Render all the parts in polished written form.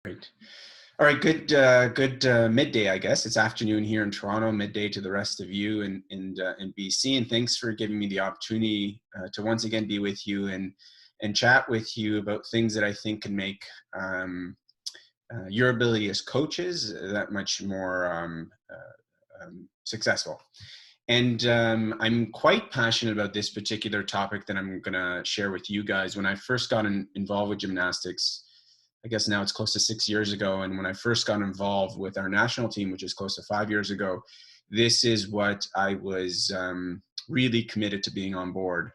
Great. All right, good midday, I guess. It's afternoon here in Toronto, midday to the rest of you in BC. And thanks for giving me the opportunity to once again be with you and chat with you about things that I think can make your ability as coaches that much more successful. And I'm quite passionate about this particular topic that I'm going to share with you guys. When I first got involved with gymnastics, I guess now it's close to 6 years ago. And when I first got involved with our national team, which is close to 5 years ago, this is what I was really committed to being on board.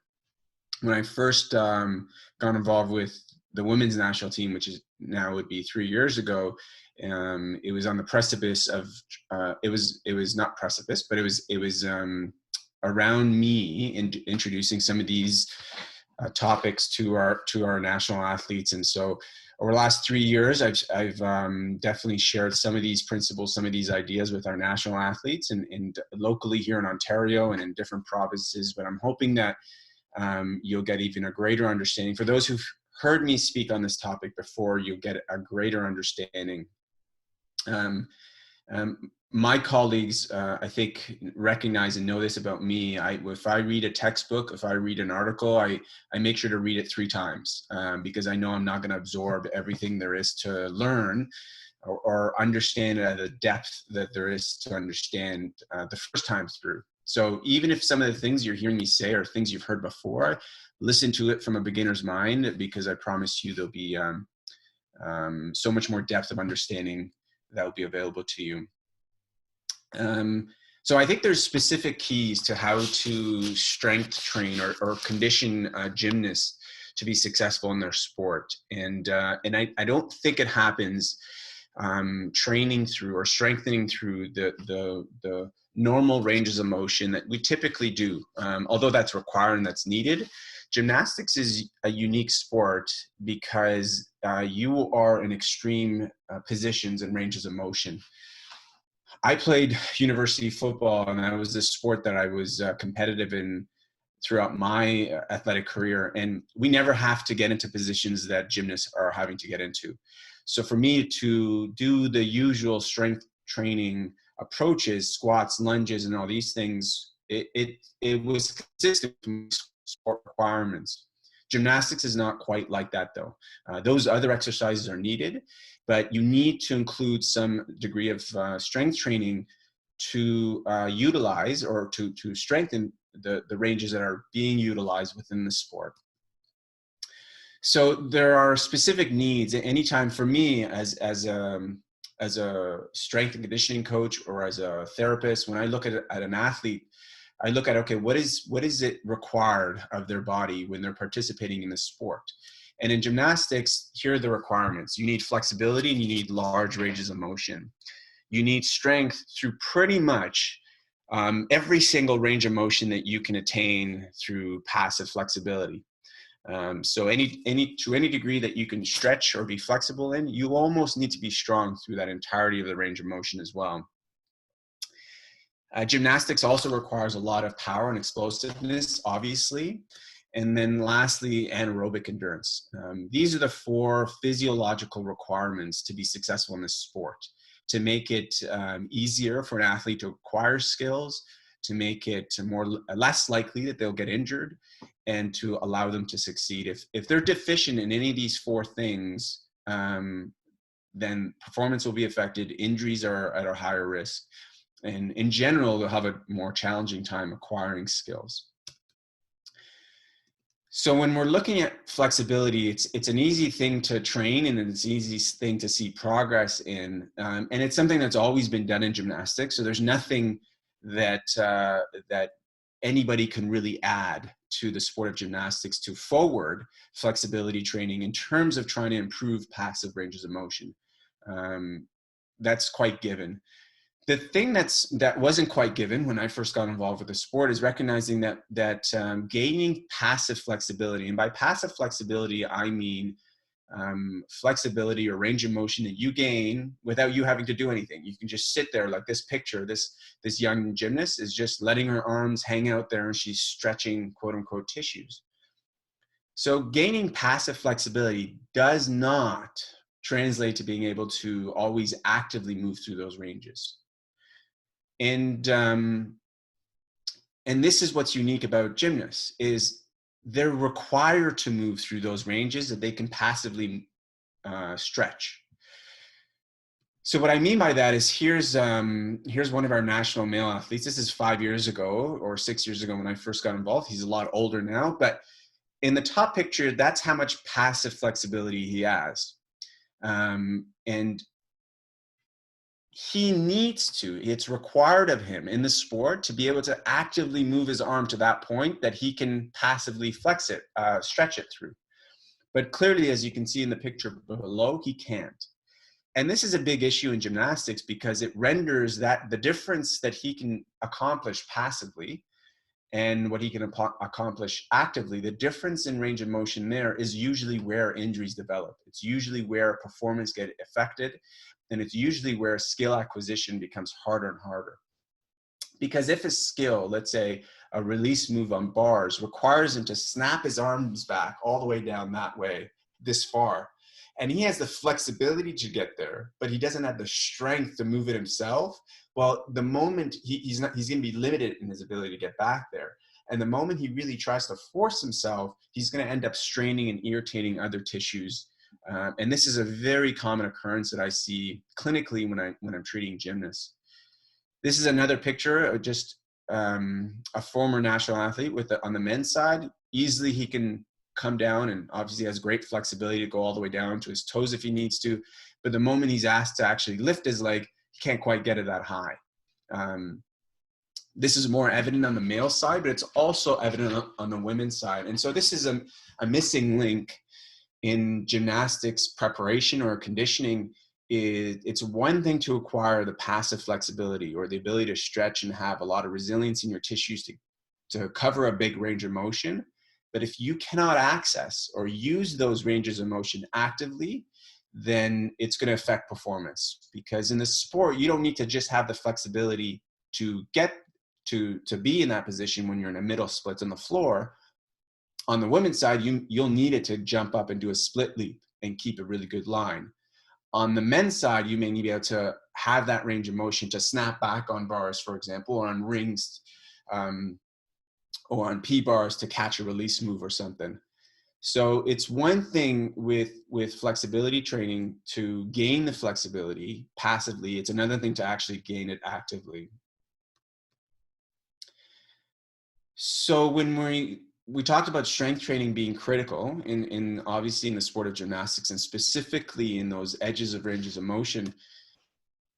When I first got involved with the women's national team, which is now would be 3 years ago, it was on the precipice of it was not precipice, but it was around me introducing some of these topics to our national athletes. And so over the last 3 years, I've definitely shared some of these principles, some of these ideas with our national athletes and locally here in Ontario and in different provinces. But I'm hoping that you'll get even a greater understanding. For those who've heard me speak on this topic before, you'll get a greater understanding. My colleagues, I think, recognize and know this about me. If I read a textbook, if I read an article, I make sure to read it 3 times because I know I'm not going to absorb everything there is to learn or understand it at a depth that there is to understand the first time through. So even if some of the things you're hearing me say are things you've heard before, listen to it from a beginner's mind, because I promise you there'll be so much more depth of understanding that will be available to you. So I think there's specific keys to how to strength train or condition gymnasts to be successful in their sport. And I don't think it happens training through or strengthening through the normal ranges of motion that we typically do, although that's required and that's needed. Gymnastics is a unique sport because you are in extreme positions and ranges of motion. I played university football, and that was the sport that I was competitive in throughout my athletic career. And we never have to get into positions that gymnasts are having to get into. So for me to do the usual strength training approaches, squats, lunges, and all these things, it was consistent with sport requirements. Gymnastics is not quite like that, though. Those other exercises are needed, but you need to include some degree of strength training to utilize or to strengthen the ranges that are being utilized within the sport. So there are specific needs. Anytime for me as a strength and conditioning coach or as a therapist, when I look at an athlete, I look at, okay, what is it required of their body when they're participating in the sport? And in gymnastics, here are the requirements. You need flexibility and you need large ranges of motion. You need strength through pretty much every single range of motion that you can attain through passive flexibility. So to any degree that you can stretch or be flexible in, you almost need to be strong through that entirety of the range of motion as well. Gymnastics also requires a lot of power and explosiveness, obviously. And then lastly, anaerobic endurance. These are the 4 physiological requirements to be successful in this sport, to make it easier for an athlete to acquire skills, to make it less likely that they'll get injured, and to allow them to succeed. If they're deficient in any of these 4 things, then performance will be affected, injuries are at a higher risk, and in general, they'll have a more challenging time acquiring skills. So when we're looking at flexibility, it's an easy thing to train and it's an easy thing to see progress in. And it's something that's always been done in gymnastics. So there's nothing that anybody can really add to the sport of gymnastics to forward flexibility training in terms of trying to improve passive ranges of motion. That's quite given. The thing that wasn't quite given when I first got involved with the sport is recognizing that gaining passive flexibility, and by passive flexibility, I mean flexibility or range of motion that you gain without you having to do anything. You can just sit there like this picture. This young gymnast is just letting her arms hang out there and she's stretching quote unquote tissues. So gaining passive flexibility does not translate to being able to always actively move through those ranges. And this is what's unique about gymnasts, is they're required to move through those ranges that they can passively stretch. So what I mean by that is here's one of our national male athletes. This is 5 years ago or 6 years ago when I first got involved. He's a lot older now, but in the top picture, that's how much passive flexibility he has. And he needs to, it's required of him in the sport to be able to actively move his arm to that point that he can passively flex it, stretch it through. But clearly, as you can see in the picture below, he can't. And this is a big issue in gymnastics because it renders that the difference that he can accomplish passively and what he can accomplish actively, the difference in range of motion there is usually where injuries develop. It's usually where performance gets affected, and it's usually where skill acquisition becomes harder and harder. Because if a skill, let's say a release move on bars, requires him to snap his arms back all the way down that way, this far, and he has the flexibility to get there, but he doesn't have the strength to move it himself, well, the moment he's going to be limited in his ability to get back there. And the moment he really tries to force himself, he's going to end up straining and irritating other tissues. And this is a very common occurrence that I see clinically when I'm treating gymnasts. This is another picture of just a former national athlete on the men's side. Easily he can come down and obviously has great flexibility to go all the way down to his toes if he needs to. But the moment he's asked to actually lift his leg, he can't quite get it that high. This is more evident on the male side, but it's also evident on the women's side. And so this is a missing link in gymnastics preparation or conditioning. It's one thing to acquire the passive flexibility or the ability to stretch and have a lot of resilience in your tissues to cover a big range of motion. But if you cannot access or use those ranges of motion actively, then it's going to affect performance. Because in the sport, you don't need to just have the flexibility to get to be in that position when you're in a middle split on the floor. On the women's side, you'll need it to jump up and do a split leap and keep a really good line. On the men's side, you may need to be able to have that range of motion to snap back on bars, for example, or on rings, or on P-bars to catch a release move or something. So it's one thing with flexibility training to gain the flexibility passively. It's another thing to actually gain it actively. So when we talked about strength training being critical in obviously in the sport of gymnastics and specifically in those edges of ranges of motion,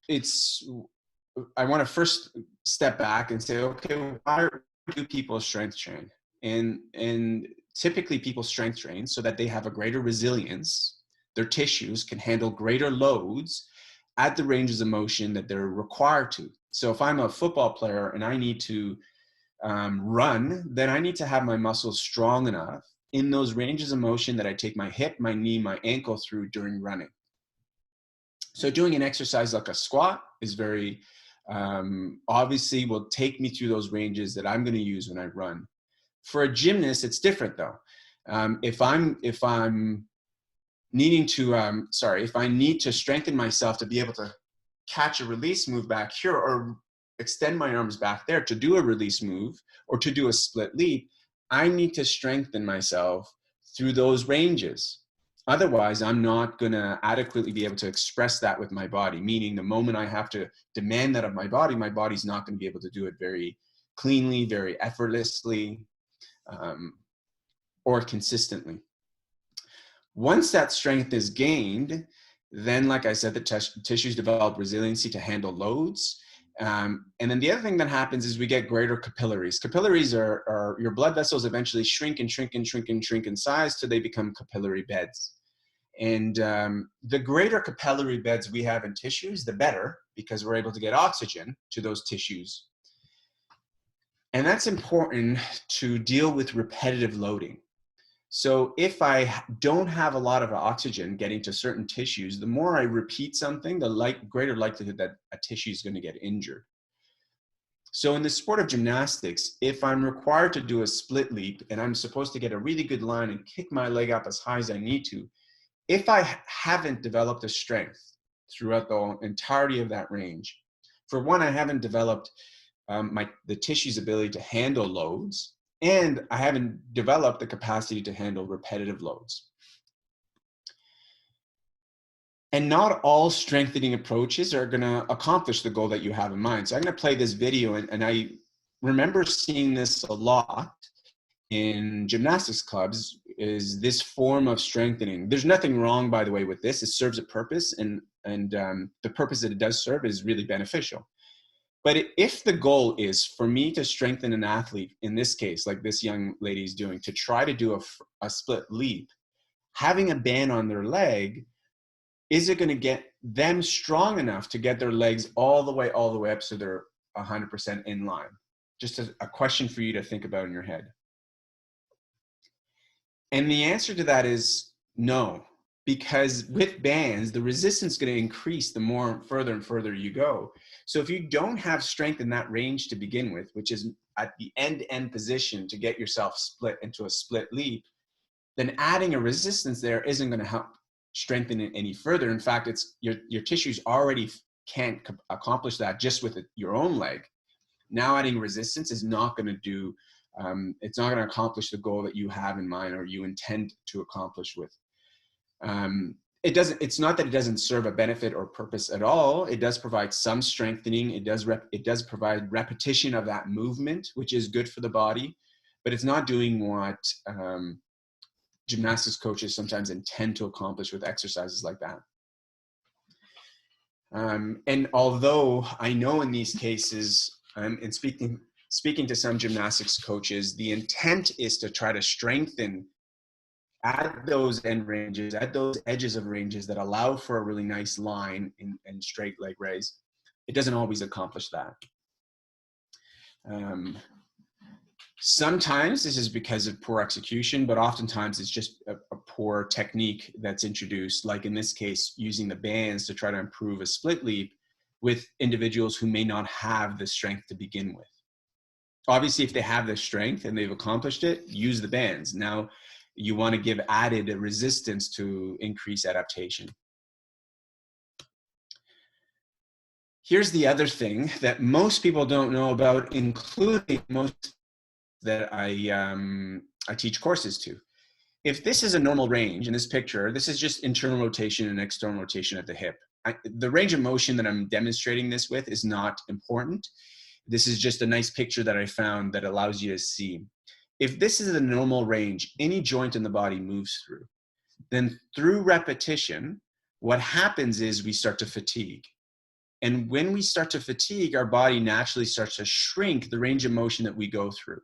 I want to first step back and say, okay, why do people strength train? And typically people strength train so that they have a greater resilience. Their tissues can handle greater loads at the ranges of motion that they're required to. So if I'm a football player and I need to run, then I need to have my muscles strong enough in those ranges of motion that I take my hip, my knee, my ankle through during running. So doing an exercise like a squat is very obviously will take me through those ranges that I'm going to use when I run. For a gymnast, it's different though. If I'm needing to, if I need to strengthen myself to be able to catch a release move back here or extend my arms back there to do a release move or to do a split leap, I need to strengthen myself through those ranges. Otherwise, I'm not going to adequately be able to express that with my body, meaning the moment I have to demand that of my body's not going to be able to do it very cleanly, very effortlessly, or consistently. Once that strength is gained, then, like I said, the tissues develop resiliency to handle loads. And then the other thing that happens is we get greater capillaries. Capillaries are your blood vessels eventually shrink and shrink and shrink and shrink in size till they become capillary beds. And the greater capillary beds we have in tissues, the better, because we're able to get oxygen to those tissues. And that's important to deal with repetitive loading. So if I don't have a lot of oxygen getting to certain tissues, the more I repeat something, the greater likelihood that a tissue is going to get injured. So in the sport of gymnastics, if I'm required to do a split leap and I'm supposed to get a really good line and kick my leg up as high as I need to, If I haven't developed a strength throughout the entirety of that range, for one, I haven't developed the tissue's ability to handle loads, and I haven't developed the capacity to handle repetitive loads. And not all strengthening approaches are going to accomplish the goal that you have in mind. So I'm going to play this video, and I remember seeing this a lot in gymnastics clubs, is this form of strengthening. There's nothing wrong, by the way, with this. It serves a purpose, and the purpose that it does serve is really beneficial. But if the goal is for me to strengthen an athlete, in this case, like this young lady is doing, to try to do a split leap, having a band on their leg, is it going to get them strong enough to get their legs all the way up so they're 100% in line? Just a question for you to think about in your head. And the answer to that is no, because with bands, the resistance is going to increase the more further and further you go. So if you don't have strength in that range to begin with, which is at the end-to-end position to get yourself split into a split leap, then adding a resistance there isn't going to help strengthen it any further. In fact, it's your tissues already can't accomplish that just with your own leg. Now adding resistance is not going to do, it's not going to accomplish the goal that you have in mind or you intend to accomplish with. It's not that it doesn't serve a benefit or purpose at all. It does provide some strengthening. It does provide repetition of that movement, which is good for the body, but it's not doing what gymnastics coaches sometimes intend to accomplish with exercises like that. And although I know in these cases, and speaking to some gymnastics coaches, the intent is to try to strengthen at those end ranges, at those edges of ranges that allow for a really nice line and straight leg raise. It doesn't always accomplish that. Sometimes this is because of poor execution, but oftentimes it's just a poor technique that's introduced, like in this case, using the bands to try to improve a split leap with individuals who may not have the strength to begin with. Obviously, if they have the strength and they've accomplished it, use the bands. Now, you want to give added resistance to increase adaptation. Here's the other thing that most people don't know about, including most that I teach courses to. If this is a normal range in this picture, this is just internal rotation and external rotation at the hip. The range of motion that I'm demonstrating this with is not important. This is just a nice picture that I found that allows you to see. If this is a normal range, any joint in the body moves through. Then through repetition, what happens is we start to fatigue. And when we start to fatigue, our body naturally starts to shrink the range of motion that we go through,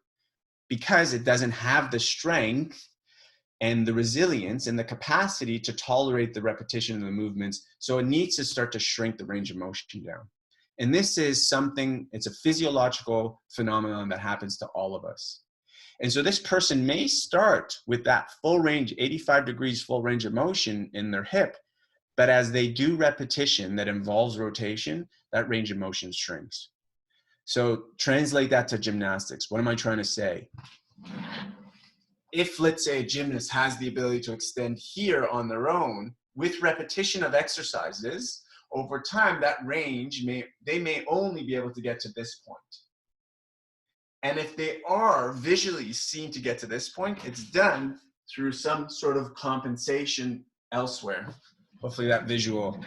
because it doesn't have the strength and the resilience and the capacity to tolerate the repetition of the movements. So it needs to start to shrink the range of motion down. And this is something, it's a physiological phenomenon that happens to all of us. And so this person may start with that full range, 85 degrees full range of motion in their hip, but as they do repetition that involves rotation, that range of motion shrinks. So translate that to gymnastics. What am I trying to say? If, let's say, a gymnast has the ability to extend here on their own with repetition of exercises, over time, that range they may only be able to get to this point. And if they are visually seen to get to this point, it's done through some sort of compensation elsewhere. Hopefully that visual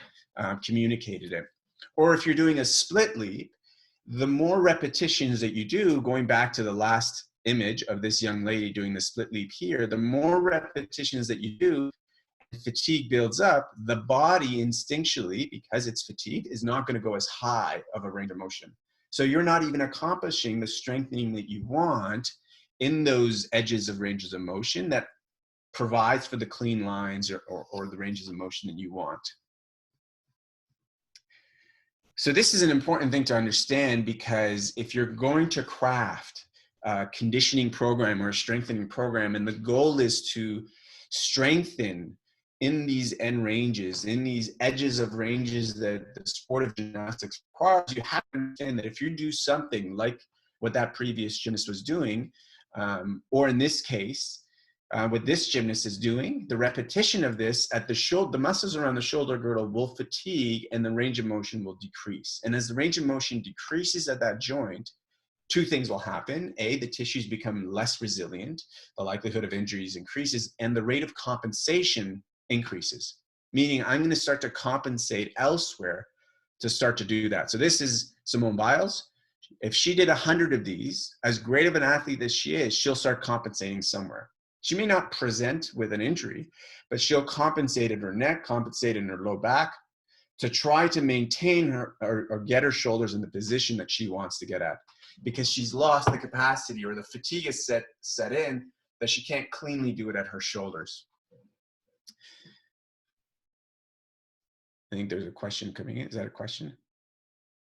communicated it. Or if you're doing a split leap, the more repetitions that you do, going back to the last image of this young lady doing the split leap here, the more repetitions that you do, fatigue builds up, the body instinctually, because it's fatigued, is not going to go as high of a range of motion. So you're not even accomplishing the strengthening that you want in those edges of ranges of motion that provides for the clean lines or the ranges of motion that you want. So this is an important thing to understand, because if you're going to craft a conditioning program or a strengthening program, and the goal is to strengthen in these end ranges, in these edges of ranges that the sport of gymnastics requires, you have to understand that if you do something like what that previous gymnast was doing, or in this case, what this gymnast is doing, the repetition of this at the shoulder, the muscles around the shoulder girdle will fatigue and the range of motion will decrease. And as the range of motion decreases at that joint, two things will happen. A, the tissues become less resilient, the likelihood of injuries increases, and the rate of compensation increases. Meaning I'm going to start to compensate elsewhere to start to do that. So this is Simone Biles. If she did 100 of these, as great of an athlete as she is, she'll start compensating somewhere. She may not present with an injury, but she'll compensate in her neck, compensate in her low back to try to maintain her or get her shoulders in the position that she wants to get at, because she's lost the capacity or the fatigue is set in that she can't cleanly do it at her shoulders. I think there's a question coming in. Is that a question?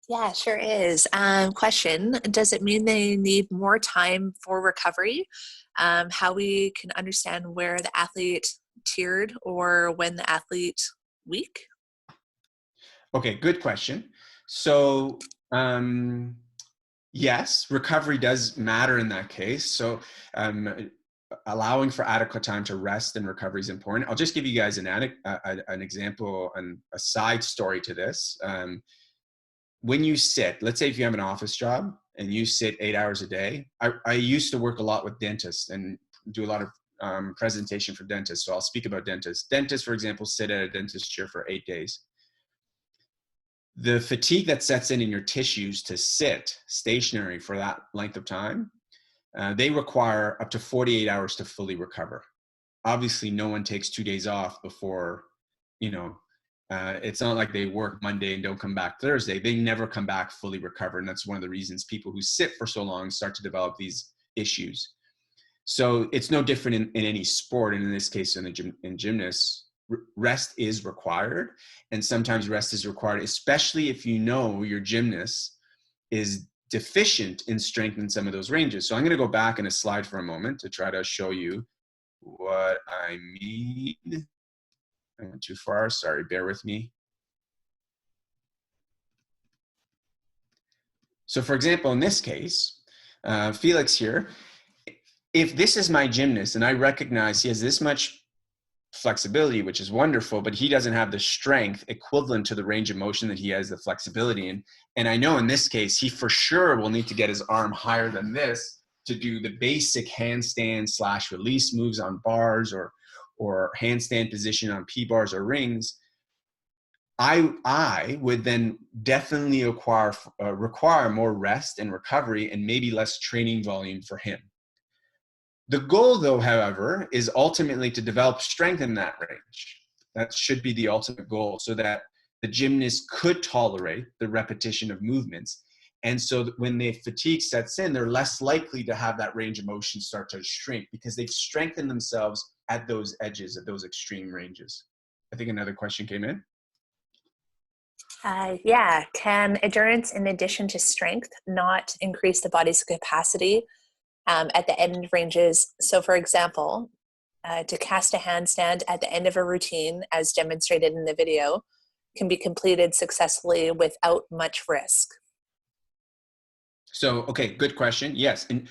Yeah, sure is. Question, does it mean they need more time for recovery? How we can understand where the athlete tiered or when the athlete weak? Okay, good question. So yes, recovery does matter in that case. So allowing for adequate time to rest and recovery is important. I'll just give you guys an example and a side story to this. When you sit, let's say if you have an office job and you sit 8 hours a day, I used to work a lot with dentists and do a lot of presentation for dentists. So I'll speak about dentists. Dentists, for example, sit at a dentist chair for 8 days. The fatigue that sets in your tissues to sit stationary for that length of time, they require up to 48 hours to fully recover. Obviously, no one takes 2 days off before, it's not like they work Monday and don't come back Thursday. They never come back fully recovered. And that's one of the reasons people who sit for so long start to develop these issues. So it's no different in any sport. And in this case, in gymnasts, rest is required. And sometimes rest is required, especially if you know your gymnast is deficient in strength in some of those ranges. So I'm going to go back in a slide for a moment to try to show you what I mean. I went too far. Sorry, bear with me. So for example, in this case, Felix here, if this is my gymnast and I recognize he has this much flexibility, which is wonderful, but he doesn't have the strength equivalent to the range of motion that he has the flexibility in. And I know in this case, he for sure will need to get his arm higher than this to do the basic handstand / release moves on bars or handstand position on P-bars or rings. I would then definitely require more rest and recovery and maybe less training volume for him. The goal, though, however, is ultimately to develop strength in that range. That should be the ultimate goal, so that the gymnast could tolerate the repetition of movements. And so that when the fatigue sets in, they're less likely to have that range of motion start to shrink because they've strengthened themselves at those edges, at those extreme ranges. I think another question came in. Yeah, can endurance in addition to strength not increase the body's capacity at the end ranges? So for example, to cast a handstand at the end of a routine, as demonstrated in the video, can be completed successfully without much risk. So, okay, good question. Yes, and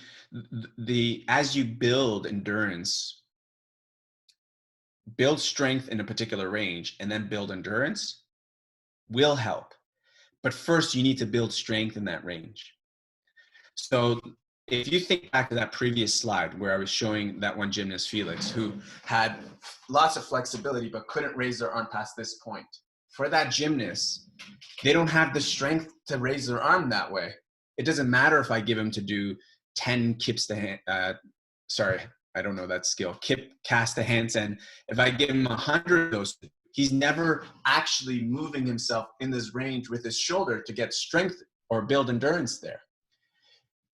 as you build endurance, build strength in a particular range and then build endurance will help. But first you need to build strength in that range. So if you think back to that previous slide where I was showing that one gymnast, Felix, who had lots of flexibility but couldn't raise their arm past this point. For that gymnast, they don't have the strength to raise their arm that way. It doesn't matter if I give him to do 10 kips to hand, sorry, I don't know that skill, cast a handstand. If I give him 100 of those, he's never actually moving himself in this range with his shoulder to get strength or build endurance there.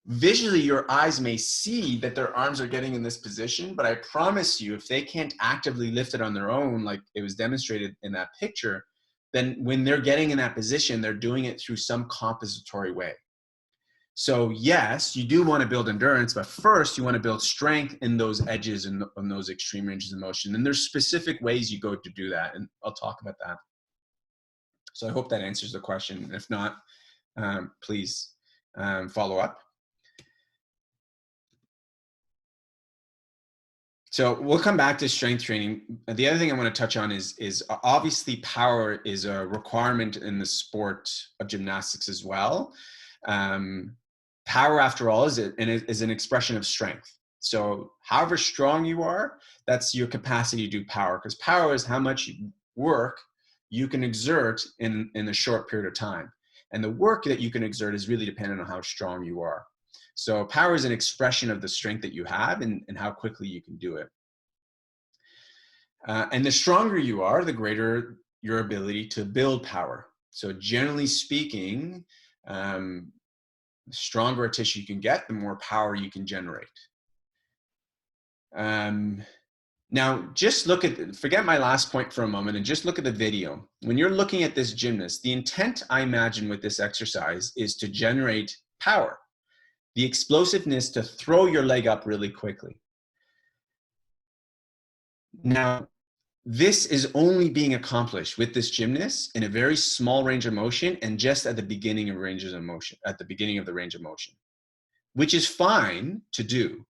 Visually, your eyes may see that their arms are getting in this position, but I promise you, if they can't actively lift it on their own, like it was demonstrated in that picture, then when they're getting in that position, they're doing it through some compensatory way. So yes, you do want to build endurance, but first you want to build strength in those edges and on those extreme ranges of motion. And there's specific ways you go to do that, and I'll talk about that. So I hope that answers the question. If not, please follow up. So we'll come back to strength training. The other thing I want to touch on is obviously power is a requirement in the sport of gymnastics as well. Um, Power, after all, is an expression of strength. So however strong you are, that's your capacity to do power, because power is how much work you can exert in a short period of time. And the work that you can exert is really dependent on how strong you are. So power is an expression of the strength that you have and how quickly you can do it. And the stronger you are, the greater your ability to build power. So generally speaking, the stronger a tissue you can get, the more power you can generate. Now, just forget my last point for a moment and just look at the video. When you're looking at this gymnast, the intent I imagine with this exercise is to generate power, the explosiveness to throw your leg up really quickly. Now, this is only being accomplished with this gymnast in a very small range of motion and just at the beginning of ranges of motion, at the beginning of the range of motion, which is fine to do.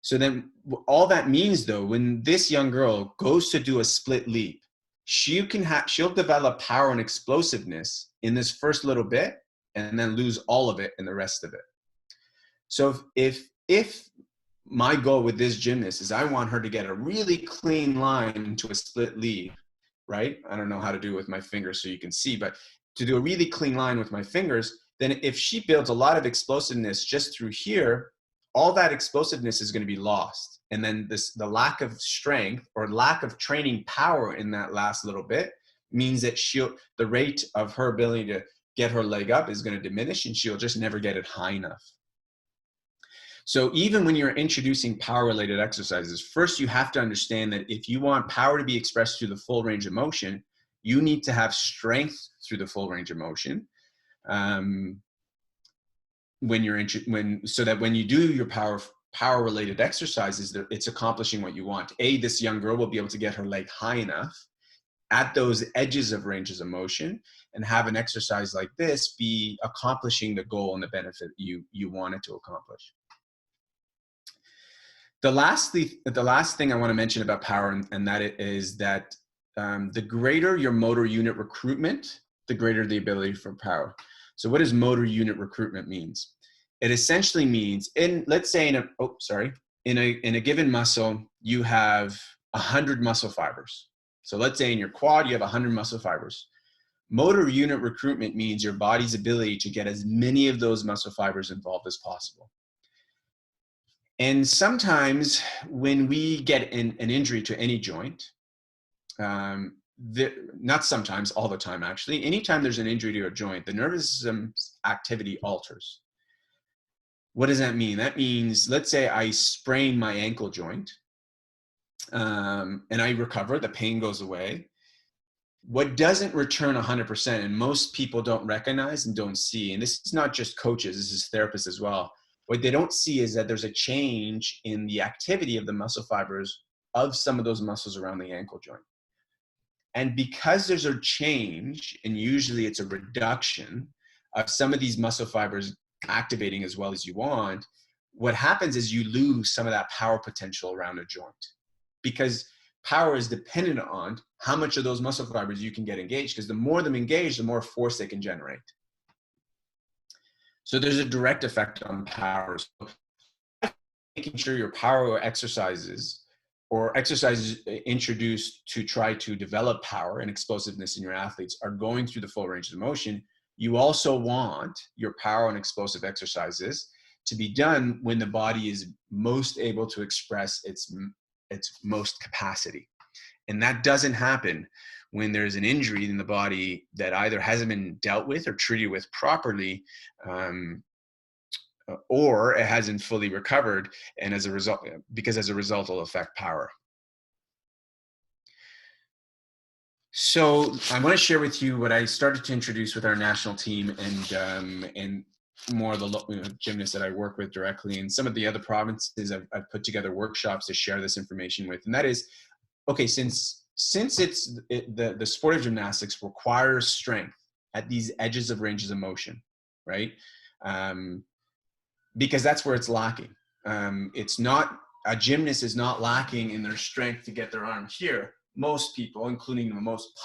So then all that means though, when this young girl goes to do a split leap, she'll develop power and explosiveness in this first little bit and then lose all of it in the rest of it. So if my goal with this gymnast is I want her to get a really clean line into a split leap, right? I don't know how to do it with my fingers so you can see, but to do a really clean line with my fingers, then if she builds a lot of explosiveness just through here, all that explosiveness is going to be lost. And then the lack of strength or lack of training power in that last little bit means that the rate of her ability to get her leg up is going to diminish and she'll just never get it high enough. So even when you're introducing power-related exercises, first you have to understand that if you want power to be expressed through the full range of motion, you need to have strength through the full range of motion. So that when you do your power-related exercises, it's accomplishing what you want. This young girl will be able to get her leg high enough at those edges of ranges of motion and have an exercise like this be accomplishing the goal and the benefit you want it to accomplish. The last thing I want to mention about power, and that is that the greater your motor unit recruitment, the greater the ability for power. So what does motor unit recruitment means? It essentially means let's say in a given muscle, you have 100 muscle fibers. So let's say in your quad, you have 100 muscle fibers. Motor unit recruitment means your body's ability to get as many of those muscle fibers involved as possible. And sometimes when we get an injury to any joint, not sometimes, all the time actually, anytime there's an injury to a joint, the nervous system's activity alters. What does that mean? That means, let's say I sprain my ankle joint and I recover, the pain goes away. What doesn't return 100%, and most people don't recognize and don't see, and this is not just coaches, this is therapists as well, what they don't see is that there's a change in the activity of the muscle fibers of some of those muscles around the ankle joint. And because there's a change, and usually it's a reduction of some of these muscle fibers activating as well as you want, what happens is you lose some of that power potential around a joint. Because power is dependent on how much of those muscle fibers you can get engaged, because the more them engaged, the more force they can generate. So there's a direct effect on power. So making sure your power exercises or exercises introduced to try to develop power and explosiveness in your athletes are going through the full range of motion. You also want your power and explosive exercises to be done when the body is most able to express its most capacity. And that doesn't happen when there's an injury in the body that either hasn't been dealt with or treated with properly, or it hasn't fully recovered, and as a result it'll affect power. So I want to share with you what I started to introduce with our national team and more of the gymnasts that I work with directly, and some of the other provinces I've put together workshops to share this information with. And that is, okay, since the sport of gymnastics requires strength at these edges of ranges of motion, right? Because that's where it's lacking. It's not a gymnast is not lacking in their strength to get their arm here. Most people, including the most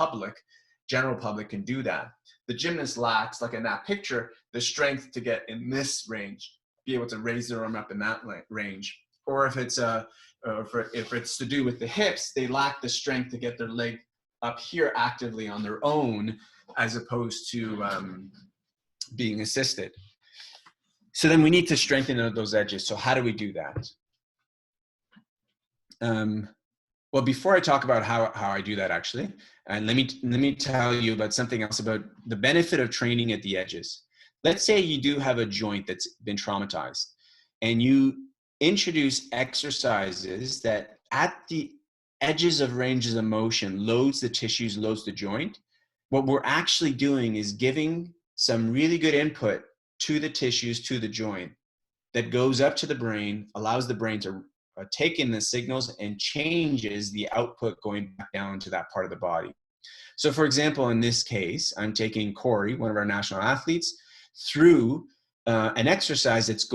general public, can do that. The gymnast lacks, like in that picture, the strength to get in this range, be able to raise their arm up in that range. Or if it's if it's to do with the hips, they lack the strength to get their leg up here actively on their own, as opposed to being assisted. So then we need to strengthen those edges. So how do we do that? Well, before I talk about how I do that, actually, and let me tell you about something else about the benefit of training at the edges. Let's say you do have a joint that's been traumatized, and you introduce exercises that at the edges of ranges of motion loads the tissues, loads the joint. What we're actually doing is giving some really good input to the tissues, to the joint, that goes up to the brain, allows the brain to take in the signals and changes the output going back down to that part of the body. So for example, in this case, I'm taking Corey, one of our national athletes, through an exercise that's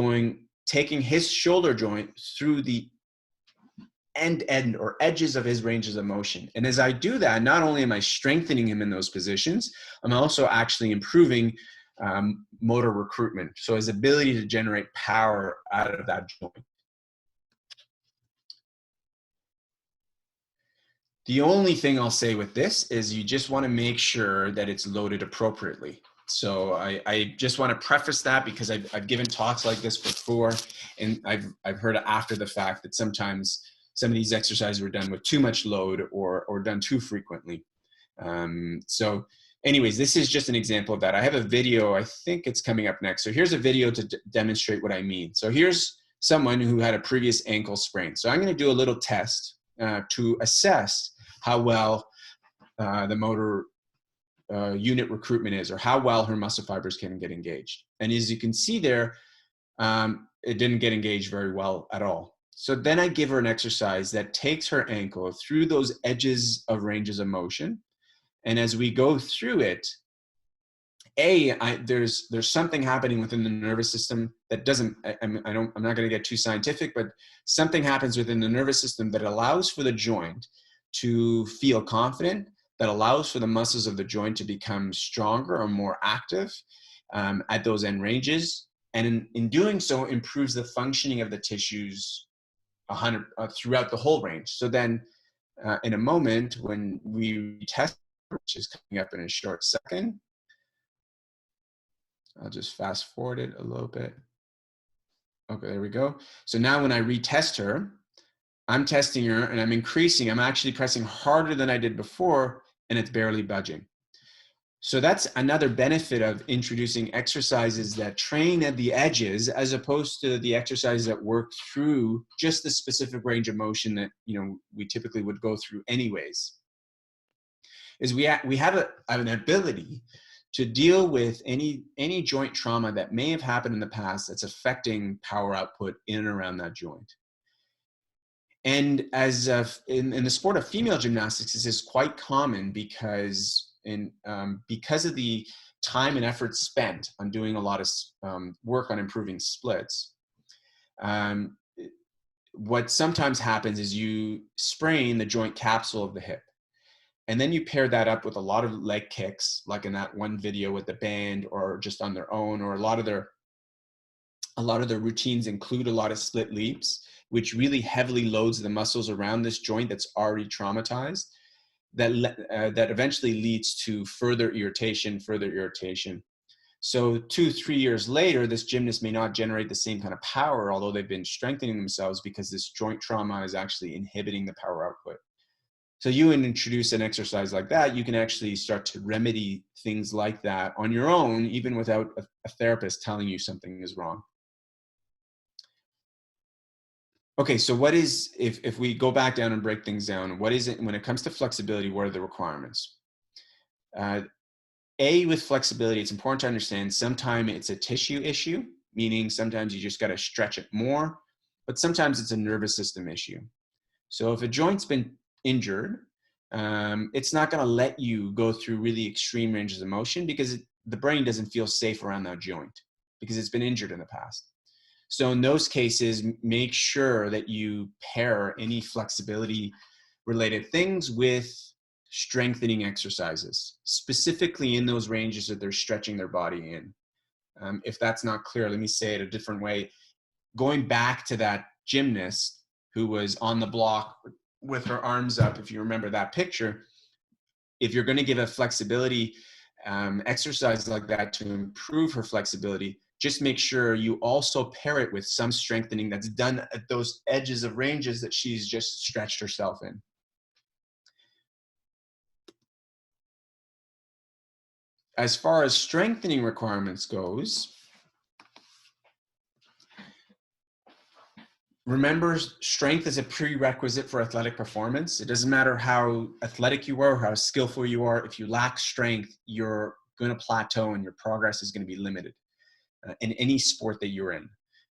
taking his shoulder joint through the end or edges of his ranges of motion. And as I do that, not only am I strengthening him in those positions, I'm also actually improving motor recruitment. So his ability to generate power out of that joint. The only thing I'll say with this is you just want to make sure that it's loaded appropriately. So I just want to preface that because I've given talks like this before, and I've heard after the fact that sometimes some of these exercises were done with too much load or done too frequently. So anyways, this is just an example of that. I have a video, I think it's coming up next. So here's a video to demonstrate what I mean. So here's someone who had a previous ankle sprain. So I'm going to do a little test to assess how well the motor unit recruitment is, or how well her muscle fibers can get engaged. And as you can see there, it didn't get engaged very well at all. So then I give her an exercise that takes her ankle through those edges of ranges of motion. And as we go through it, there's something happening within the nervous system that doesn't, I'm not going to get too scientific, but something happens within the nervous system that allows for the joint to feel confident, that allows for the muscles of the joint to become stronger or more active at those end ranges. And in doing so, improves the functioning of the tissues throughout the whole range. So then in a moment when we test, which is coming up in a short second, I'll just fast forward it a little bit. Okay, there we go. So now when I retest her, I'm testing her and I'm actually pressing harder than I did before, and it's barely budging. So that's another benefit of introducing exercises that train at the edges, as opposed to the exercises that work through just the specific range of motion that we typically would go through anyways. Is we have an ability to deal with any joint trauma that may have happened in the past that's affecting power output in and around that joint. And as in the sport of female gymnastics, this is quite common because of the time and effort spent on doing a lot of work on improving splits. What sometimes happens is you sprain the joint capsule of the hip. And then you pair that up with a lot of leg kicks, like in that one video with the band, or just on their own, or a lot of their routines include a lot of split leaps, which really heavily loads the muscles around this joint that's already traumatized, that eventually leads to further irritation. So 2-3 years later, this gymnast may not generate the same kind of power, although they've been strengthening themselves, because this joint trauma is actually inhibiting the power output. So you introduce an exercise like that, you can actually start to remedy things like that on your own, even without a therapist telling you something is wrong. Okay, so what is, if we go back down and break things down, what is it when it comes to flexibility? What are the requirements? With flexibility, it's important to understand sometimes it's a tissue issue, meaning sometimes you just got to stretch it more, but sometimes it's a nervous system issue. So if a joint's been injured, it's not going to let you go through really extreme ranges of motion because the brain doesn't feel safe around that joint because it's been injured in the past. So in those cases, make sure that you pair any flexibility related things with strengthening exercises, specifically in those ranges that they're stretching their body in. If that's not clear, let me say it a different way. Going back to that gymnast who was on the block with her arms up, if you remember that picture, if you're going to give a flexibility exercise like that to improve her flexibility, just make sure you also pair it with some strengthening that's done at those edges of ranges that she's just stretched herself in. As far as strengthening requirements goes, remember, strength is a prerequisite for athletic performance. It doesn't matter how athletic you are, how skillful you are. If you lack strength, you're going to plateau and your progress is going to be limited in any sport that you're in.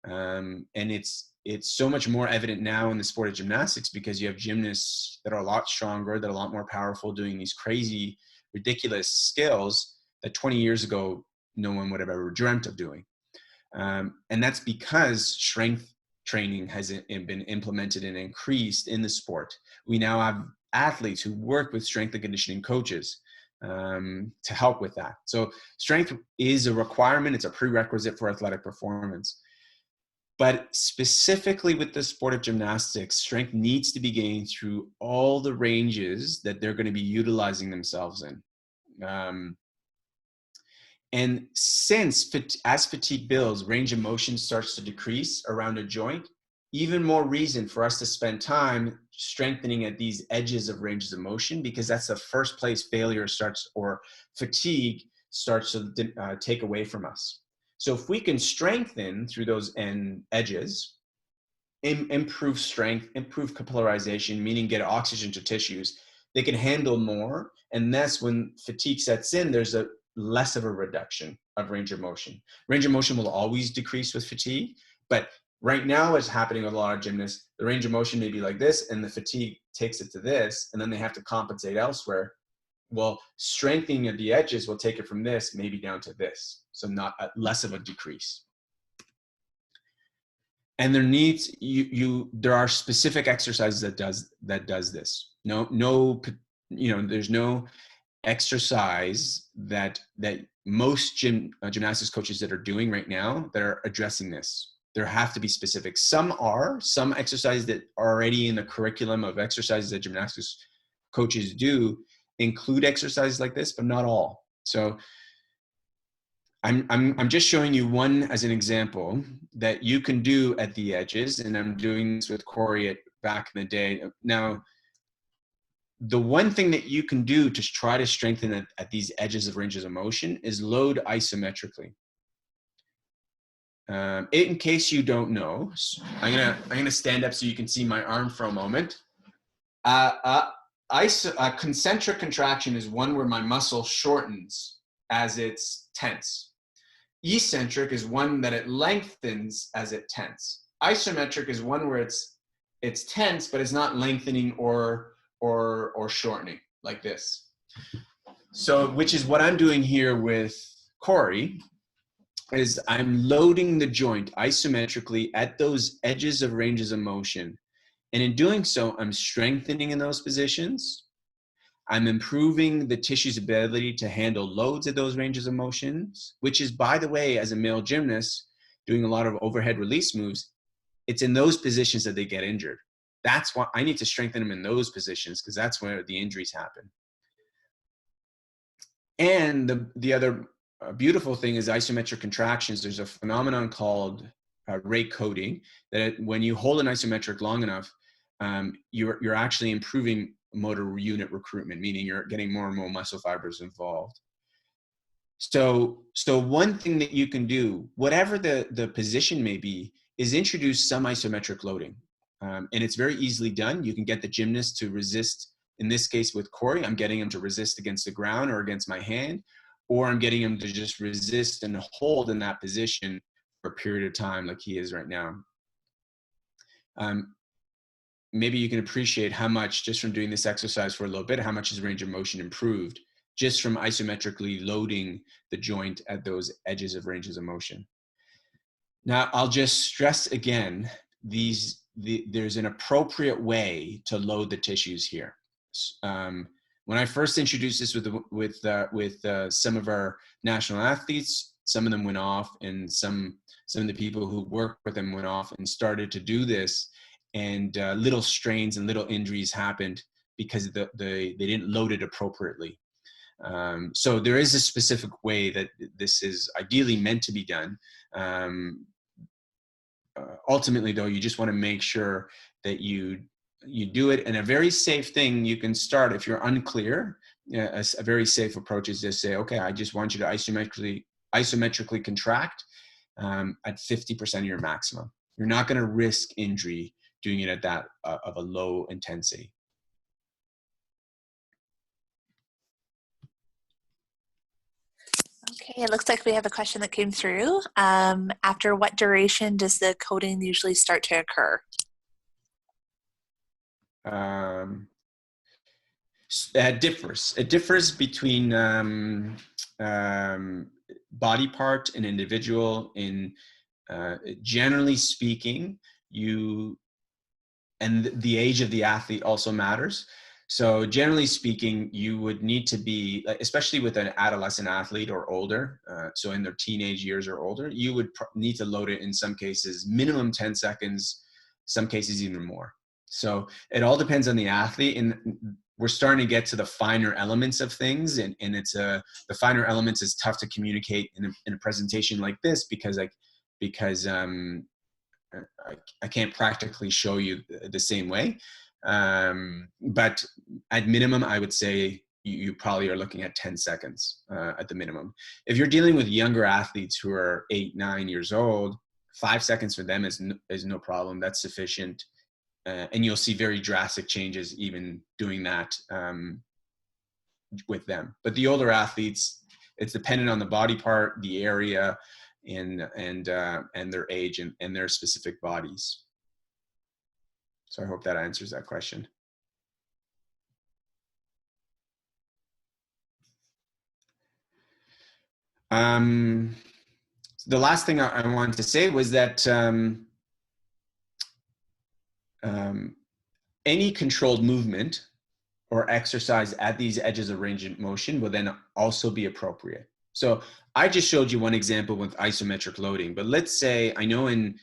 And it's so much more evident now in the sport of gymnastics because you have gymnasts that are a lot stronger, that are a lot more powerful, doing these crazy, ridiculous skills that 20 years ago, no one would have ever dreamt of doing. And that's because strength training has been implemented and increased in the sport. We now have athletes who work with strength and conditioning coaches to help with that. So strength is a requirement. It's a prerequisite for athletic performance. But specifically with the sport of gymnastics, strength needs to be gained through all the ranges that they're going to be utilizing themselves in. And since as fatigue builds, range of motion starts to decrease around a joint, even more reason for us to spend time strengthening at these edges of ranges of motion, because that's the first place failure starts, or fatigue starts to take away from us. So if we can strengthen through those edges, improve strength, improve capillarization, meaning get oxygen to tissues, they can handle more. And that's when fatigue sets in, there's a less of a reduction of range of motion. Range of motion will always decrease with fatigue, but right now what's happening with a lot of gymnasts, the range of motion may be like this and the fatigue takes it to this, and then they have to compensate elsewhere. Well, strengthening at the edges will take it from this maybe down to this, so not less of a decrease. And there are specific exercises that does this. There's no exercise that most gymnastics coaches that are doing right now that are addressing this. There have to be specific. Some exercises that are already in the curriculum of exercises that gymnastics coaches do include exercises like this, but not all. So I'm just showing you one as an example that you can do at the edges, and I'm doing this with Corey back in the day. Now, the one thing that you can do to try to strengthen at these edges of ranges of motion is load isometrically. In case you don't know, I'm gonna stand up so you can see my arm for a moment. Concentric contraction is one where my muscle shortens as it's tense. Eccentric is one that it lengthens as it tense. Isometric is one where it's tense, but it's not lengthening or shortening like this. So, which is what I'm doing here with Corey, is I'm loading the joint isometrically at those edges of ranges of motion. And in doing so, I'm strengthening in those positions. I'm improving the tissue's ability to handle loads at those ranges of motions, which is, by the way, as a male gymnast doing a lot of overhead release moves, it's in those positions that they get injured. That's why I need to strengthen them in those positions, because that's where the injuries happen. And the other beautiful thing is isometric contractions. There's a phenomenon called rate coding, that when you hold an isometric long enough, you're actually improving motor unit recruitment, meaning you're getting more and more muscle fibers involved. So one thing that you can do, whatever the position may be, is introduce some isometric loading. And it's very easily done. You can get the gymnast to resist. In this case with Corey, I'm getting him to resist against the ground or against my hand, or I'm getting him to just resist and hold in that position for a period of time like he is right now. Maybe you can appreciate how much, just from doing this exercise for a little bit, how much his range of motion improved just from isometrically loading the joint at those edges of ranges of motion. Now, I'll just stress again, there's an appropriate way to load the tissues here. Um, when I first introduced this with some of our national athletes, some of them went off, and some of the people who work with them went off and started to do this, and little strains and little injuries happened because they didn't load it appropriately. So there is a specific way that this is ideally meant to be done. Ultimately, though, you just want to make sure that you do it. And a very safe thing you can start if you're unclear. A very safe approach is to say, okay, I just want you to isometrically contract at 50% of your maximum. You're not going to risk injury doing it at that of a low intensity. Okay, it looks like we have a question that came through. After what duration does the coding usually start to occur? It differs. It differs between body part and individual. Generally speaking, and the age of the athlete also matters. So generally speaking, you would need to be, especially with an adolescent athlete or older, so in their teenage years or older, you would need to load it in some cases, minimum 10 seconds, some cases even more. So it all depends on the athlete, and we're starting to get to the finer elements of things, and the finer elements is tough to communicate in a presentation like this because I can't practically show you the same way. But at minimum, I would say you probably are looking at 10 seconds at the minimum. If you're dealing with younger athletes who are 8, 9 years old, 5 seconds for them is no problem. That's sufficient. And you'll see very drastic changes even doing that with them. But the older athletes, it's dependent on the body part, the area, and their age and their specific bodies. So I hope that answers that question. The last thing I wanted to say was that any controlled movement or exercise at these edges of range of motion will then also be appropriate. So I just showed you one example with isometric loading, but let's say I know in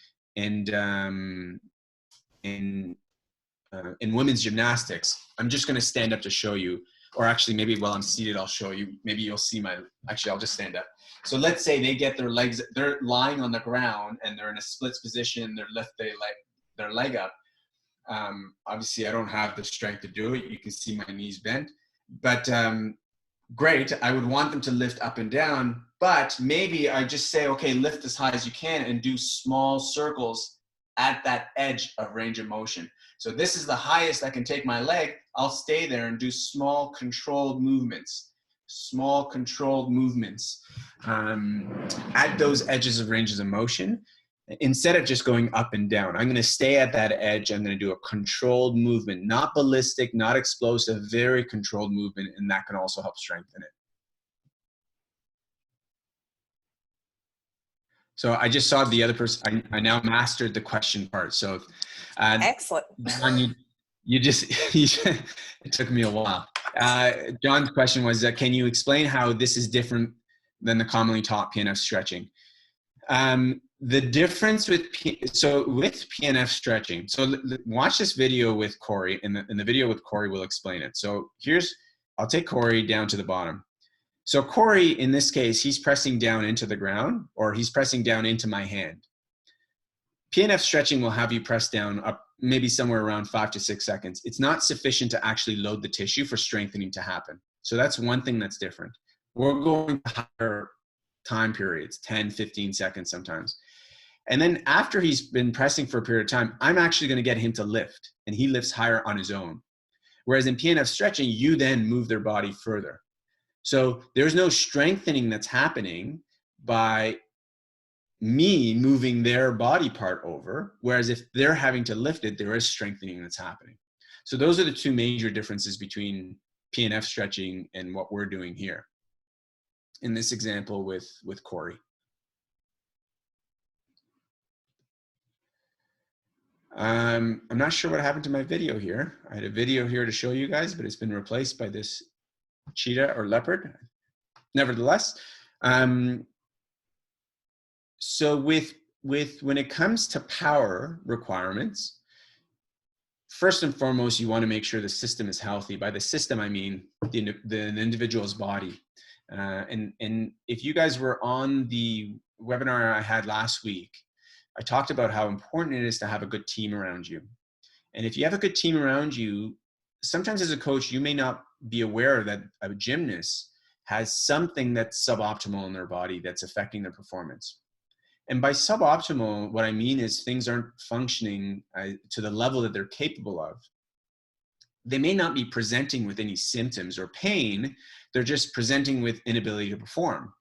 women's gymnastics, I'm just going to stand up to show you, or actually maybe while I'm seated, I'll show you. Maybe you'll see actually, I'll just stand up. So let's say they get they're lying on the ground and they're in a splits position, their leg up. Obviously, I don't have the strength to do it. You can see my knees bent, but great. I would want them to lift up and down, but maybe I just say, okay, lift as high as you can and do small circles at that edge of range of motion. So this is the highest I can take my leg. I'll stay there and do small controlled movements at those edges of ranges of motion. Instead of just going up and down, I'm going to stay at that edge. I'm going to do a controlled movement, not ballistic, not explosive, very controlled movement, and that can also help strengthen it. So I just saw the other person. I now mastered the question part. So Excellent. John, it took me a while. John's question was, can you explain how this is different than the commonly taught PNF stretching? The difference with PNF stretching, so watch this video with Corey, and the video with Corey will explain it. So I'll take Corey down to the bottom. So Corey, in this case, he's pressing down into the ground, or he's pressing down into my hand. PNF stretching will have you press down up maybe somewhere around 5 to 6 seconds. It's not sufficient to actually load the tissue for strengthening to happen. So that's one thing that's different. We're going to higher time periods, 10, 15 seconds sometimes. And then after he's been pressing for a period of time, I'm actually going to get him to lift, and he lifts higher on his own. Whereas in PNF stretching, you then move their body further. So there's no strengthening that's happening by me moving their body part over, whereas if they're having to lift it, there is strengthening that's happening. So those are the two major differences between PNF stretching and what we're doing here in this example with Corey. I'm not sure what happened to my video here. I had a video here to show you guys, but it's been replaced by this cheetah or leopard. Nevertheless, so with when it comes to power requirements, first and foremost, you want to make sure the system is healthy. By the system, I mean the individual's body. And if you guys were on the webinar I had last week, I talked about how important it is to have a good team around you. And if you have a good team around you, sometimes as a coach, you may not be aware that a gymnast has something that's suboptimal in their body that's affecting their performance. And by suboptimal, what I mean is things aren't functioning to the level that they're capable of. They may not be presenting with any symptoms or pain. They're just presenting with inability to perform.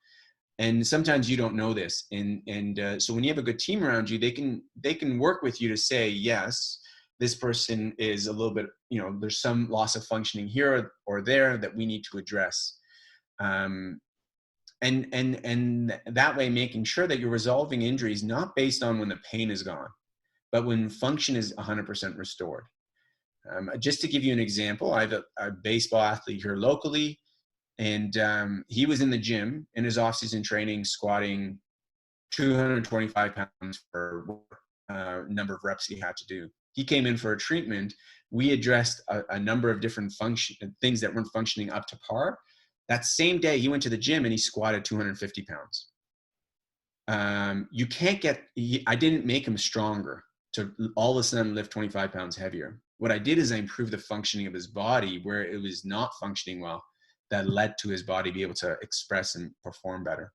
And sometimes you don't know this. And so when you have a good team around you, they can work with you to say, yes, this person is a little bit, there's some loss of functioning here or there that we need to address. And that way making sure that you're resolving injuries not based on when the pain is gone, but when function is 100% restored. Just to give you an example, I have a baseball athlete here locally, and he was in the gym in his off-season training, squatting 225 pounds for number of reps he had to do. He came in for a treatment. We addressed a number of different things that weren't functioning up to par. That same day, he went to the gym and he squatted 250 pounds. I didn't make him stronger to all of a sudden lift 25 pounds heavier. What I did is I improved the functioning of his body where it was not functioning well. That led to his body be able to express and perform better.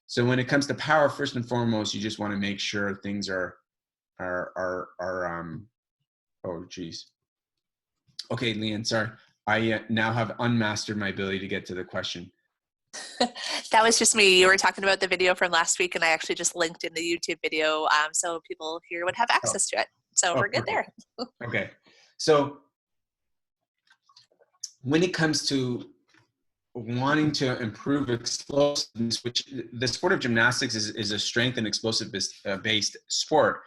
So when it comes to power, first and foremost, you just want to make sure things are oh geez. Okay, Leanne, sorry. I now have unmastered my ability to get to the question. That was just me. You were talking about the video from last week, and I actually just linked in the YouTube video so people here would have access to it. So we're good there. Okay. So when it comes to wanting to improve explosiveness, which the sport of gymnastics is a strength and explosive based sport.